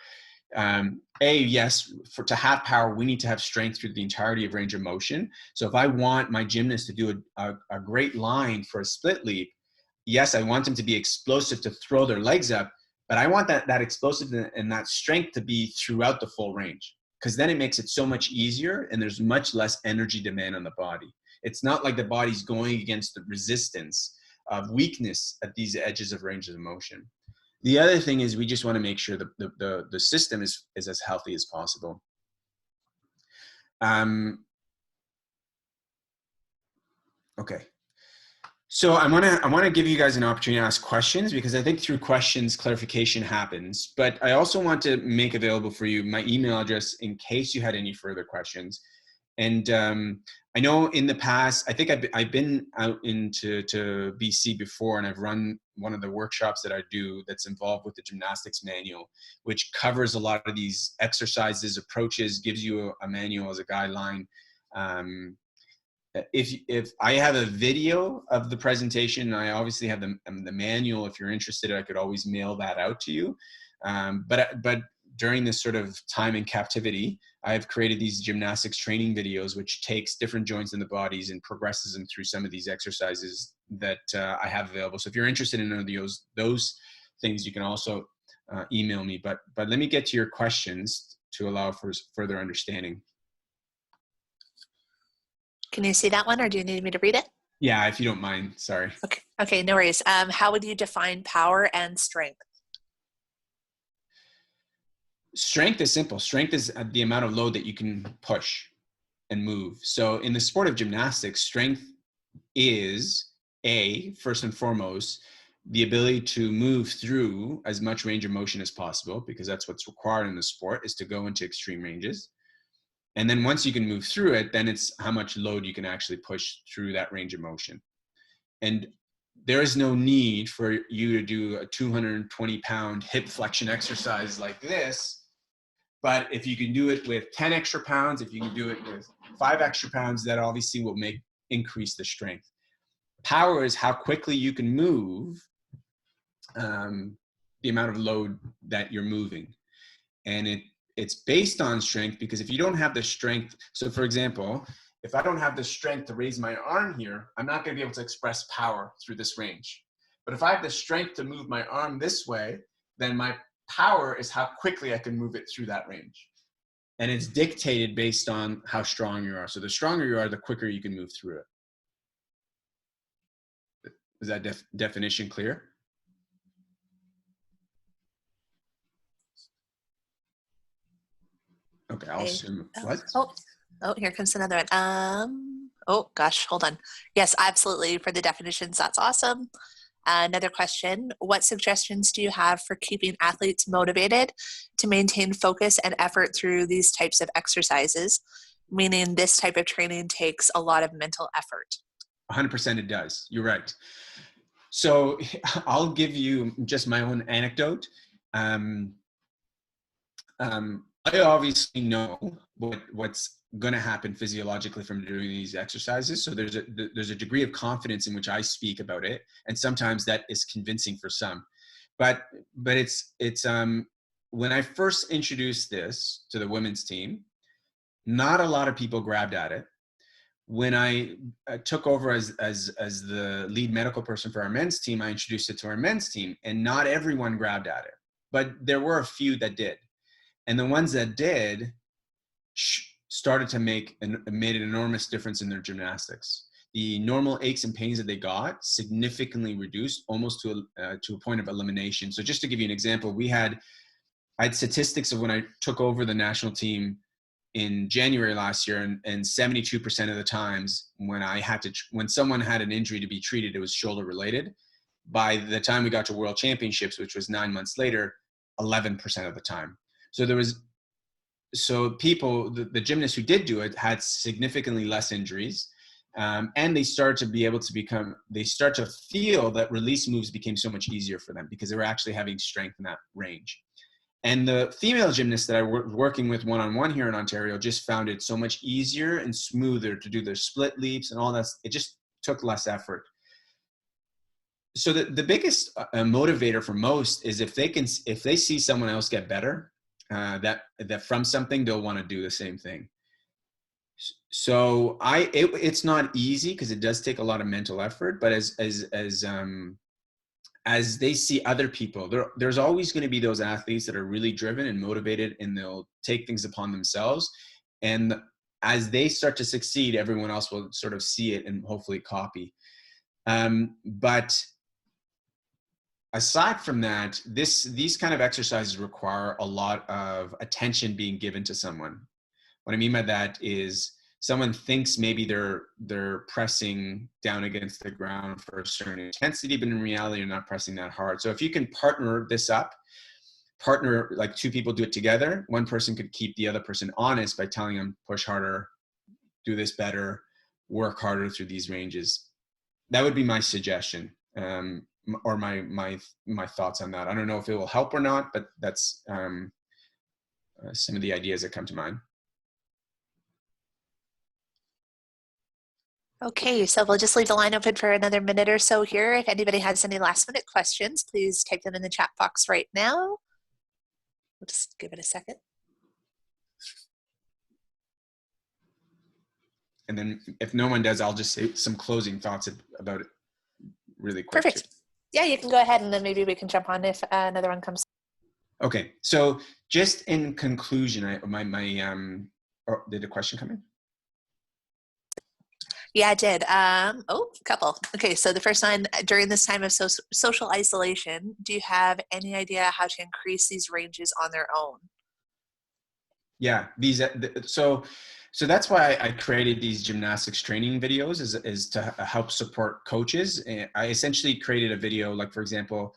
Yes, to have power, we need to have strength through the entirety of range of motion. So if I want my gymnast to do a great line for a split leap, yes, I want them to be explosive to throw their legs up, but I want that explosiveness and that strength to be throughout the full range, because then it makes it so much easier and there's much less energy demand on the body. It's not like the body's going against the resistance of weakness at these edges of ranges of motion. The other thing is we just want to make sure that the system is as healthy as possible. Okay. So I want to give you guys an opportunity to ask questions, because I think through questions, clarification happens. But I also want to make available for you my email address in case you had any further questions. And I know in the past, I think I've been out into BC before, and I've run one of the workshops that I do that's involved with the gymnastics manual, which covers a lot of these exercises, approaches, gives you a manual as a guideline. If I have a video of the presentation, I obviously have the manual. If you're interested, I could always mail that out to you. But during this sort of time in captivity, I've created these gymnastics training videos, which takes different joints in the bodies and progresses them through some of these exercises that I have available. So if you're interested in those things, you can also email me. But let me get to your questions to allow for further understanding. Can you see that one, or do you need me to read it? Yeah, if you don't mind. Sorry. Okay, no worries. How would you define power and strength? Strength is simple. Strength is the amount of load that you can push and move. So in the sport of gymnastics, strength is first and foremost, the ability to move through as much range of motion as possible, because that's what's required in the sport, is to go into extreme ranges. And then once you can move through it, then it's how much load you can actually push through that range of motion. And there is no need for you to do a 220-pound hip flexion exercise like this. But if you can do it with 10 extra pounds, if you can do it with 5 extra pounds, that obviously will increase the strength. Power is how quickly you can move, the amount of load that you're moving. And it's based on strength, because if you don't have the strength, so for example, if I don't have the strength to raise my arm here, I'm not going to be able to express power through this range. But if I have the strength to move my arm this way, then my power is how quickly I can move it through that range. And it's dictated based on how strong you are. So the stronger you are, the quicker you can move through it. Is that definition clear? Okay, I'll assume. What? Oh, here comes another one. Oh gosh, hold on. Yes, absolutely. For the definitions, that's awesome. Another question, what suggestions do you have for keeping athletes motivated to maintain focus and effort through these types of exercises? Meaning this type of training takes a lot of mental effort. 100% it does. You're right. So I'll give you just my own anecdote. I obviously know what's going to happen physiologically from doing these exercises. So there's a degree of confidence in which I speak about it, and sometimes that is convincing for some. But it's when I first introduced this to the women's team, not a lot of people grabbed at it. When I took over as the lead medical person for our men's team, I introduced it to our men's team, and not everyone grabbed at it, but there were a few that did. And the ones that did started to made an enormous difference in their gymnastics. The normal aches and pains that they got significantly reduced, almost to a point of elimination. So just to give you an example, I had statistics of when I took over the national team in January last year, and 72% of the times when someone had an injury to be treated, it was shoulder related. By the time we got to World Championships, which was 9 months later, 11% of the time. So people, the gymnasts who did do it had significantly less injuries, and they start to feel that release moves became so much easier for them because they were actually having strength in that range. And the female gymnasts that I were working with one-on-one here in Ontario just found it so much easier and smoother to do their split leaps and all that. It just took less effort. So the biggest motivator for most is if they see someone else get better, that from something, they'll want to do the same thing. So it's not easy because it does take a lot of mental effort, but as they see other people, there's always going to be those athletes that are really driven and motivated, and they'll take things upon themselves. And as they start to succeed, everyone else will sort of see it and hopefully copy. But aside from that, these kind of exercises require a lot of attention being given to someone. What I mean by that is someone thinks maybe they're pressing down against the ground for a certain intensity, but in reality, you're not pressing that hard. So if you can partner like two people do it together, one person could keep the other person honest by telling them, push harder, do this better, work harder through these ranges. That would be my suggestion, or my thoughts on that. I don't know if it will help or not, but that's some of the ideas that come to mind. Okay, so we'll just leave the line open for another minute or so here. If anybody has any last minute questions, please type them in the chat box right now. We'll just give it a second. And then if no one does, I'll just say some closing thoughts about it really quick. Perfect. Too. Yeah, you can go ahead and then maybe we can jump on if another one comes. Okay, so just in conclusion, did a question come in? Yeah, I did. A couple. Okay, so the first one, during this time of social isolation, do you have any idea how to increase these ranges on their own? Yeah, so that's why I created these gymnastics training videos is to help support coaches. And I essentially created a video, like for example,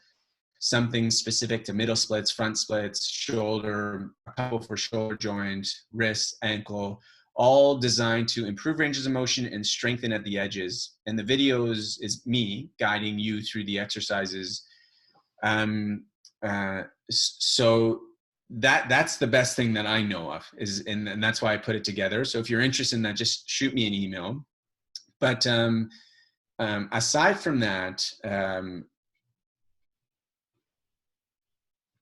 something specific to middle splits, front splits, shoulder, a couple for shoulder joint, wrist, ankle, all designed to improve ranges of motion and strengthen at the edges. And the videos is me guiding you through the exercises. So that's the best thing that I know of and that's why I put it together. So if you're interested in that, just shoot me an email. But aside from that,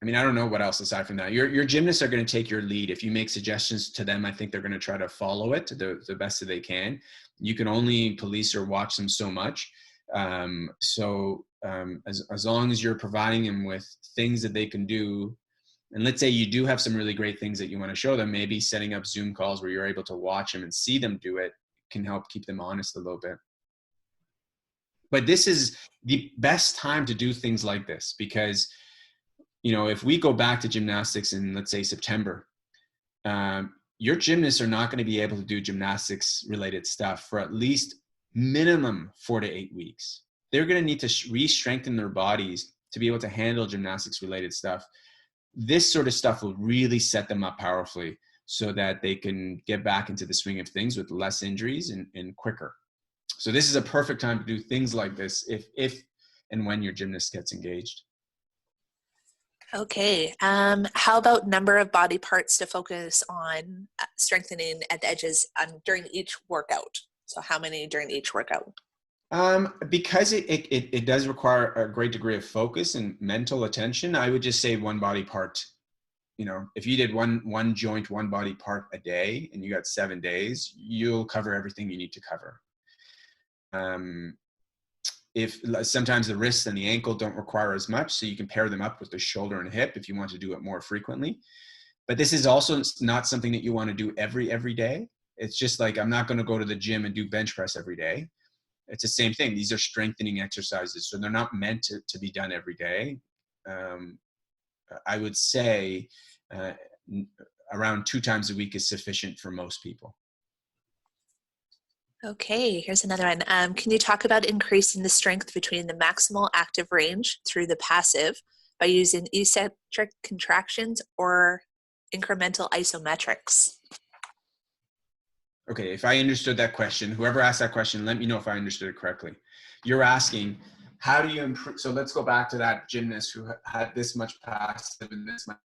I mean, I don't know what else aside from that. Your gymnasts are going to take your lead. If you make suggestions to them, I think they're going to try to follow it the best that they can. You can only police or watch them so much. As long as you're providing them with things that they can do, and let's say you do have some really great things that you want to show them, maybe setting up Zoom calls where you're able to watch them and see them do it can help keep them honest a little bit. But this is the best time to do things like this because, you know, if we go back to gymnastics in, let's say, September, your gymnasts are not going to be able to do gymnastics related stuff for at least minimum 4 to 8 weeks. They're going to need to re-strengthen their bodies to be able to handle gymnastics related stuff. This sort of stuff will really set them up powerfully so that they can get back into the swing of things with less injuries and quicker. So this is a perfect time to do things like this if and when your gymnast gets engaged. Okay. How about number of body parts to focus on strengthening at the edges during each workout? So how many during each workout? Because it does require a great degree of focus and mental attention, I would just say one body part. You know, if you did one joint, one body part a day and you got 7 days, you'll cover everything you need to cover. If sometimes the wrist and the ankle don't require as much, so you can pair them up with the shoulder and hip if you want to do it more frequently. But this is also not something that you want to do every day. It's just like, I'm not going to go to the gym and do bench press every day. It's the same thing. These are strengthening exercises, so they're not meant to be done every day. I would say around 2 times a week is sufficient for most people. Okay, here's another one. Can you talk about increasing the strength between the maximal active range through the passive by using eccentric contractions or incremental isometrics? Okay, if I understood that question, whoever asked that question, let me know if I understood it correctly. You're asking, how do you improve? So let's go back to that gymnast who had this much passive and this much.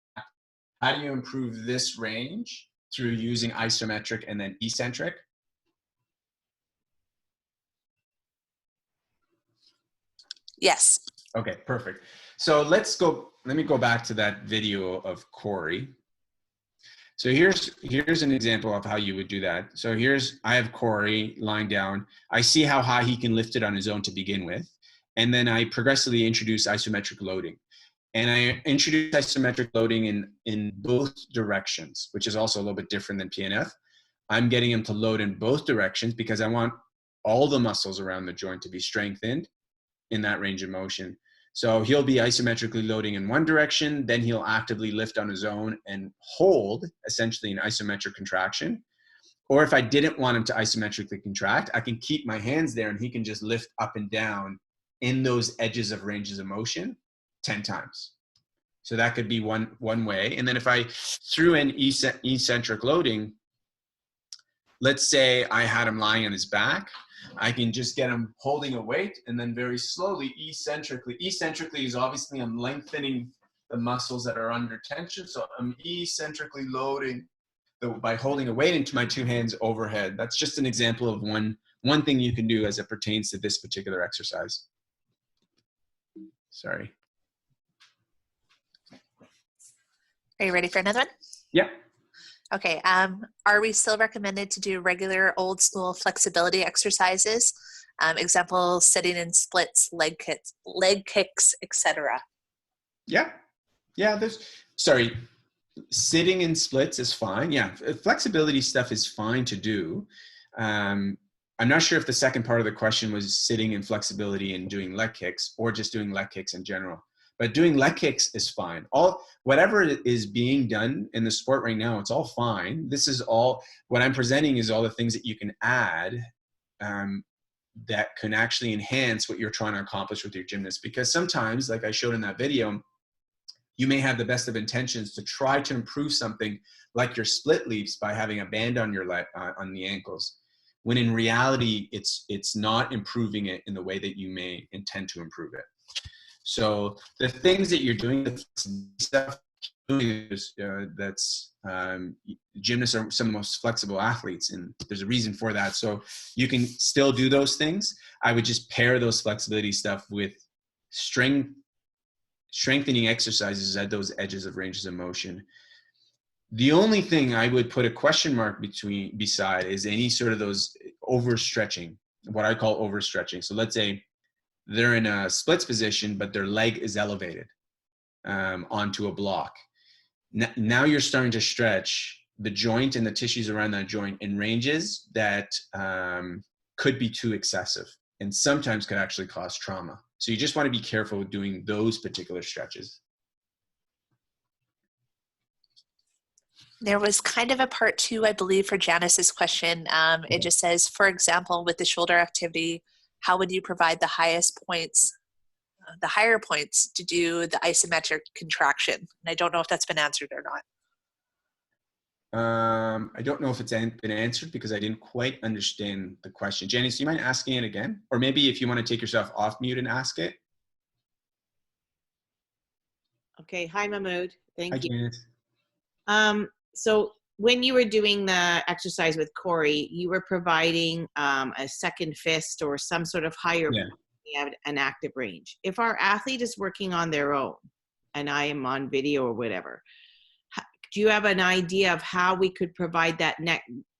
How do you improve this range through using isometric and then eccentric? Yes. Okay, perfect. So let me go back to that video of Corey. So here's an example of how you would do that. So I have Corey lying down. I see how high he can lift it on his own to begin with. And then I progressively introduce isometric loading. And I introduce isometric loading in both directions, which is also a little bit different than PNF. I'm getting him to load in both directions because I want all the muscles around the joint to be strengthened in that range of motion. So he'll be isometrically loading in one direction, then he'll actively lift on his own and hold essentially an isometric contraction. Or if I didn't want him to isometrically contract, I can keep my hands there and he can just lift up and down in those edges of ranges of motion 10 times. So that could be one way. And then if I threw in eccentric loading, let's say I had him lying on his back, I can just get him holding a weight and then very slowly eccentrically. Eccentrically is obviously I'm lengthening the muscles that are under tension. So I'm eccentrically loading by holding a weight into my 2 hands overhead. That's just an example of one thing you can do as it pertains to this particular exercise. Sorry. Are you ready for another one? Yeah. Okay. Are we still recommended to do regular old school flexibility exercises? Example, sitting in splits, leg kicks, etc. Yeah. Yeah. Sitting in splits is fine. Yeah. Flexibility stuff is fine to do. I'm not sure if the second part of the question was sitting in flexibility and doing leg kicks or just doing leg kicks in general. But doing leg kicks is fine. Whatever is being done in the sport right now, it's all fine. This is all, what I'm presenting is all the things that you can add that can actually enhance what you're trying to accomplish with your gymnast. Because sometimes, like I showed in that video, you may have the best of intentions to try to improve something like your split leaps by having a band on your leg, on the ankles, when in reality, it's not improving it in the way that you may intend to improve it. So the things that you're doing, the stuff that's gymnasts are some of the most flexible athletes, and there's a reason for that. So you can still do those things. I would just pair those flexibility stuff with strength strengthening exercises at those edges of ranges of motion. The only thing I would put a question mark beside is any sort of those overstretching, what I call overstretching. So let's say they're in a splits position, but their leg is elevated onto a block. Now you're starting to stretch the joint and the tissues around that joint in ranges that could be too excessive and sometimes could actually cause trauma. So you just want to be careful with doing those particular stretches. There was kind of a part 2, I believe, for Janice's question. It just says, for example, with the shoulder activity, how would you provide the highest points, the higher points to do the isometric contraction? And I don't know if that's been answered or not. I don't know if it's been answered because I didn't quite understand the question. Janice, do you mind asking it again? Or maybe if you want to take yourself off mute and ask it. Okay. Hi, Mahmoud. Thank you. Janice. So when you were doing the exercise with Corey, you were providing a second fist or some sort of higher an active range. If our athlete is working on their own and I am on video or whatever, do you have an idea of how we could provide that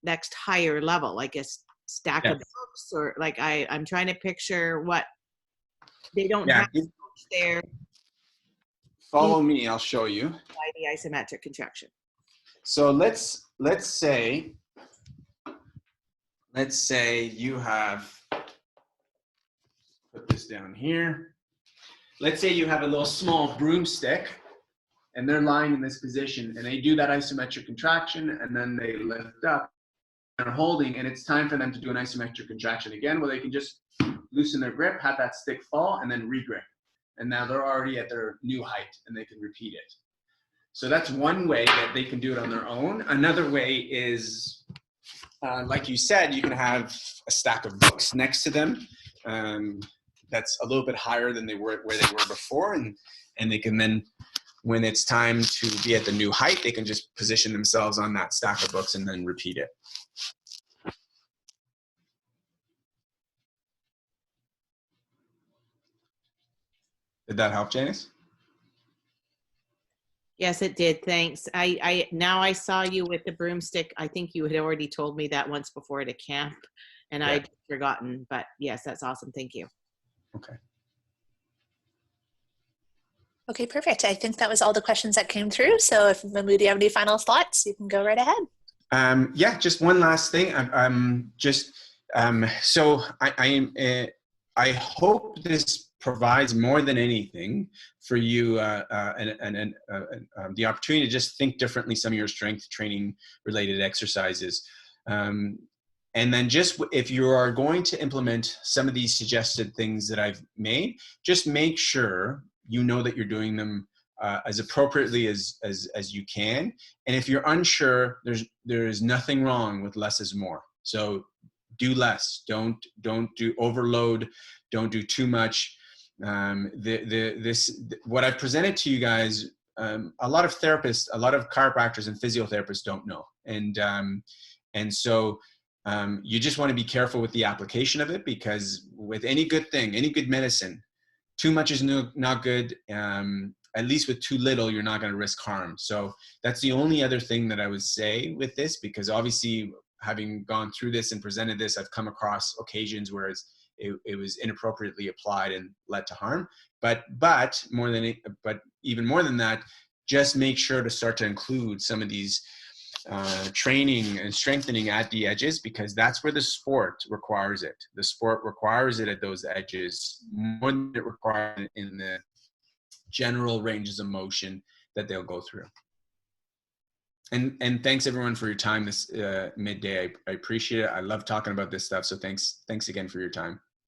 next higher level, like a stack of books, or like I'm trying to picture what they don't have to coach there. Follow me, I'll show you. By the isometric contraction. So let's say you have, put this down here. Let's say you have a little small broomstick and they're lying in this position and they do that isometric contraction and then they lift up and are holding, and it's time for them to do an isometric contraction again, where they can just loosen their grip, have that stick fall, and then re-grip. And now they're already at their new height and they can repeat it. So that's one way that they can do it on their own. Another way is, like you said, you can have a stack of books next to them. That's a little bit higher than where they were before. And they can then, when it's time to be at the new height, they can just position themselves on that stack of books and then repeat it. Did that help, Janice? Yes, it did. Thanks. Now I saw you with the broomstick. I think you had already told me that once before at a camp, and I'd forgotten. But yes, that's awesome. Thank you. Okay. Okay, perfect. I think that was all the questions that came through. So if Mahmoud, you have any final thoughts, you can go right ahead. Yeah, just one last thing. So I hope this provides more than anything for you the opportunity to just think differently some of your strength training related exercises. And then just if you are going to implement some of these suggested things that I've made, just make sure you know that you're doing them as appropriately as you can. And if you're unsure, there is nothing wrong with less is more. So do less. Don't do overload. Don't do too much. What I've presented to you guys, a lot of therapists, a lot of chiropractors and physiotherapists don't know. And so you just want to be careful with the application of it, because with any good thing, any good medicine, too much is not good. At least with too little, you're not going to risk harm. So that's the only other thing that I would say with this, because obviously having gone through this and presented this, I've come across occasions where it was inappropriately applied and led to harm. But even more than that, just make sure to start to include some of these training and strengthening at the edges, because that's where the sport requires it. The sport requires it at those edges more than it requires in the general ranges of motion that they'll go through. And thanks everyone for your time this midday. I appreciate it. I love talking about this stuff. So thanks again for your time.